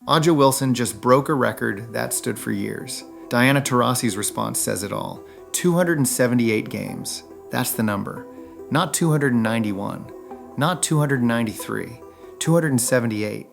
Aja Wilson just broke a record that stood for years. Diana Taurasi's response says it all. 278 games. That's the number. Not 291. Not 293. 278.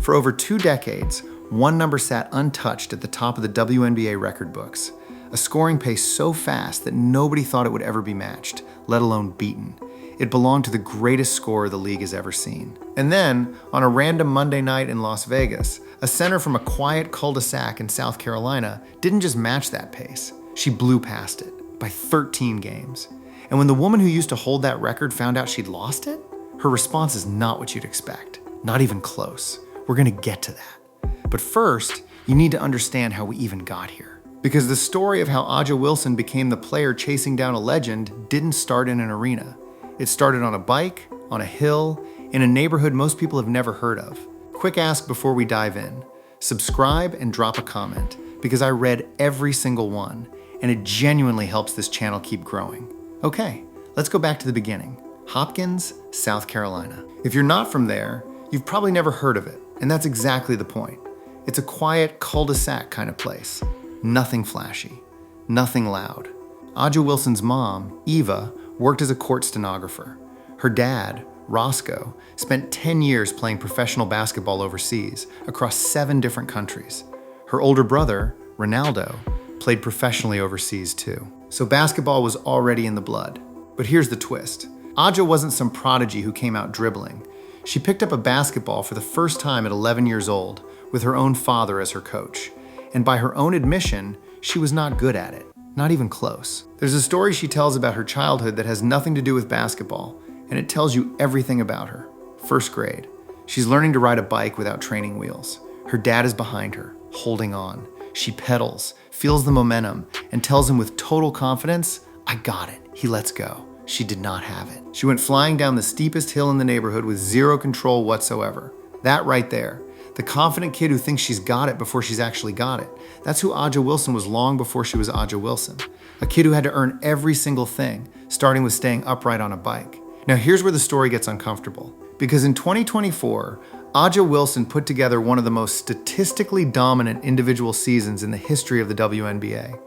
For over 2 decades, one number sat untouched at the top of the WNBA record books. A scoring pace so fast that nobody thought it would ever be matched, let alone beaten. It belonged to the greatest scorer the league has ever seen. And then, on a random Monday night in Las Vegas, a center from a quiet cul-de-sac in South Carolina didn't just match that pace. She blew past it by 13 games. And when the woman who used to hold that record found out she'd lost it, her response is not what you'd expect. Not even close. We're gonna get to that. But first, you need to understand how we even got here. Because the story of how Aja Wilson became the player chasing down a legend didn't start in an arena. It started on a bike, on a hill, in a neighborhood most people have never heard of. Quick ask before we dive in. Subscribe and drop a comment, because I read every single one, and it genuinely helps this channel keep growing. Okay, let's go back to the beginning. Hopkins, South Carolina. If you're not from there, you've probably never heard of it, and that's exactly the point. It's a quiet cul-de-sac kind of place. Nothing flashy, nothing loud. Aja Wilson's mom, Eva, worked as a court stenographer. Her dad, Roscoe, spent 10 years playing professional basketball overseas, across 7 different countries. Her older brother, Ronaldo, played professionally overseas too. So basketball was already in the blood. But here's the twist. Aja wasn't some prodigy who came out dribbling. She picked up a basketball for the first time at 11 years old, with her own father as her coach. And by her own admission, she was not good at it. Not even close. There's a story she tells about her childhood that has nothing to do with basketball, and it tells you everything about her. First grade. She's learning to ride a bike without training wheels. Her dad is behind her, holding on. She pedals, feels the momentum, and tells him with total confidence, "I got it." He lets go. She did not have it. She went flying down the steepest hill in the neighborhood with zero control whatsoever. That right there. The confident kid who thinks she's got it before she's actually got it. That's who Aja Wilson was long before she was Aja Wilson. A kid who had to earn every single thing, starting with staying upright on a bike. Now here's where the story gets uncomfortable. Because in 2024, Aja Wilson put together one of the most statistically dominant individual seasons in the history of the WNBA.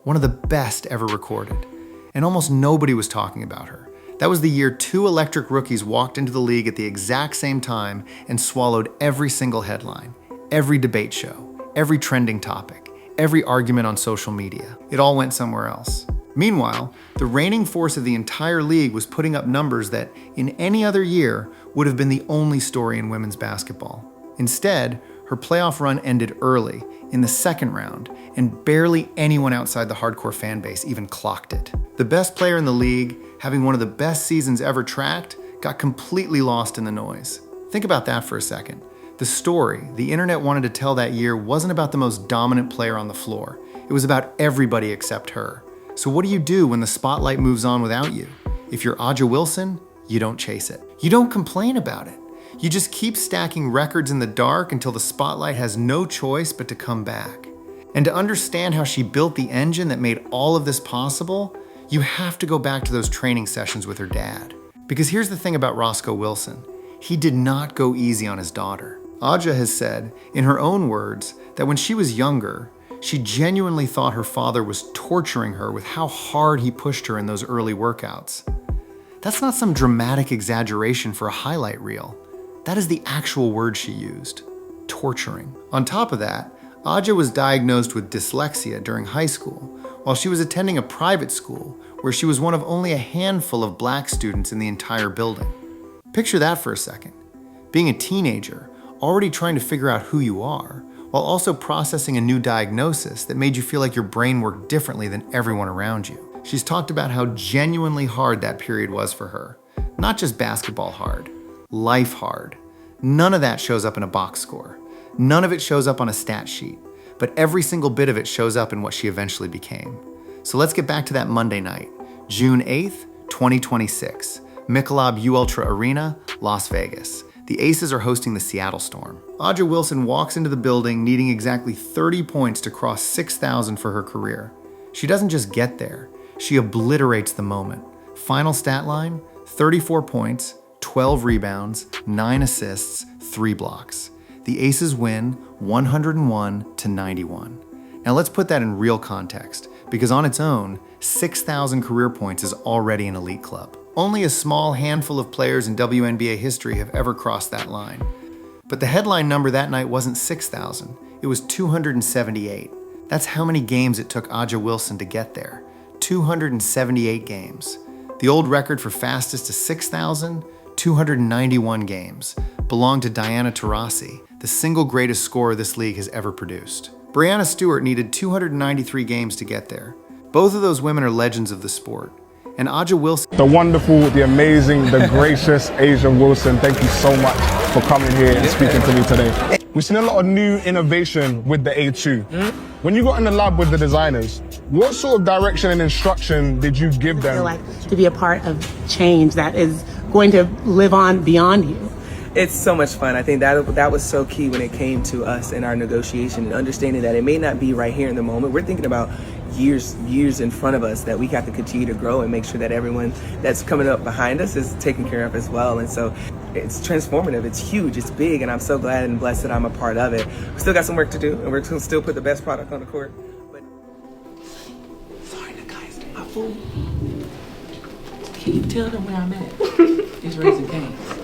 One of the best ever recorded. And almost nobody was talking about her. That was the year 2 electric rookies walked into the league at the exact same time and swallowed every single headline, every debate show, every trending topic, every argument on social media. It all went somewhere else. Meanwhile, the reigning force of the entire league was putting up numbers that, in any other year, would have been the only story in women's basketball. Instead, her playoff run ended early, in the second round, and barely anyone outside the hardcore fan base even clocked it. The best player in the league, having one of the best seasons ever tracked, got completely lost in the noise. Think about that for a second. The story the internet wanted to tell that year wasn't about the most dominant player on the floor. It was about everybody except her. So what do you do when the spotlight moves on without you? If you're Aja Wilson, you don't chase it. You don't complain about it. You just keep stacking records in the dark until the spotlight has no choice but to come back. And to understand how she built the engine that made all of this possible, you have to go back to those training sessions with her dad. Because here's the thing about Roscoe Wilson. He did not go easy on his daughter. Aja has said, in her own words, that when she was younger, she genuinely thought her father was torturing her with how hard he pushed her in those early workouts. That's not some dramatic exaggeration for a highlight reel. That is the actual word she used, torturing. On top of that, Aja was diagnosed with dyslexia during high school, while she was attending a private school where she was one of only a handful of black students in the entire building. Picture that for a second. Being a teenager, already trying to figure out who you are, while also processing a new diagnosis that made you feel like your brain worked differently than everyone around you. She's talked about how genuinely hard that period was for her. Not just basketball hard, life hard. None of that shows up in a box score. None of it shows up on a stat sheet, but every single bit of it shows up in what she eventually became. So let's get back to that Monday night, June 8th, 2026, Michelob Ultra Arena, Las Vegas. The Aces are hosting the Seattle Storm. Aja Wilson walks into the building needing exactly 30 points to cross 6,000 for her career. She doesn't just get there, she obliterates the moment. Final stat line, 34 points, 12 rebounds, 9 assists, 3 blocks. The Aces win 101-91. Now let's put that in real context, because on its own, 6,000 career points is already an elite club. Only a small handful of players in WNBA history have ever crossed that line. But the headline number that night wasn't 6,000, it was 278. That's how many games it took Aja Wilson to get there. 278 games. The old record for fastest to 6,000, 291 games, belonged to Diana Taurasi, the single greatest scorer this league has ever produced. Breanna Stewart needed 293 games to get there. Both of those women are legends of the sport. And Aja Wilson... The wonderful, the amazing, the gracious Aja Wilson, thank you so much for coming here and speaking to me today. We've seen a lot of new innovation with the A2. When you got in the lab with the designers, what sort of direction and instruction did you give them? I feel like to be a part of change that is going to live on beyond you. It's so much fun. I think that was so key when it came to us in our negotiation and understanding that it may not be right here in the moment. We're thinking about years in front of us that we have to continue to grow and make sure that everyone that's coming up behind us is taken care of as well. And so it's transformative, it's huge, it's big, and I'm so glad and blessed that I'm a part of it. We still got some work to do, and we're going to still put the best product on the court. But... Sorry, the guys, my food. Can you tell them where I'm at? It's Raising Cane's.